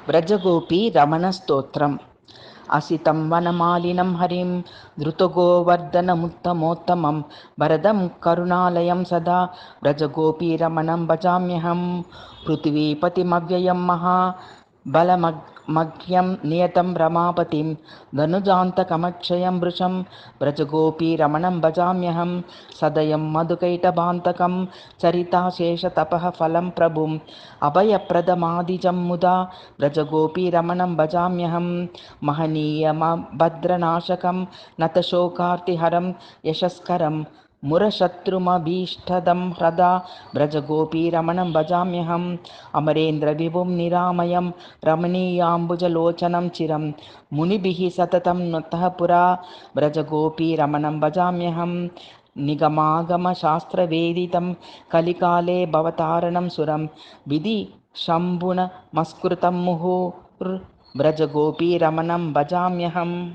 व्रजगोपी रमणस्तोत्रम्। असितं वनमालिनं हरिं धृतगोवर्धनमुत्तमोत्तमं वरदं करुणालयं सदा व्रजगोपीरमणं भजाम्यहं। पृथिवीपतिमव्ययं महाबलमग्र्यं नियतं रमापतिं धनुजान्तकमक्षयं वृषं व्रजगोपीरमणं भजाम्यहं। सदयं मधुकैटभान्तकं चरिताशेषतपः फलं प्रभुम् अभयप्रदमादिजं मुदा व्रजगोपीरमणं भजाम्यहं। महनीयमभद्रनाशकं नतशोकार्तिहरं यशस्करं मुरशत्रुमभीष्टदं ह्रदा व्रजगोपीरमणं भजाम्यहम्। अमरेन्द्रविभुं निरामयं रमणीयाम्बुजलोचनं चिरं मुनिभिः सततं नतः पुरा व्रजगोपीरमणं भजाम्यहम्। निगमागमशास्त्रवेदितं कलिकाले भवतारणं सुरं विधि शम्भुनमस्कृतं मुहुर्व्रजगोपीरमणं भजाम्यहम्।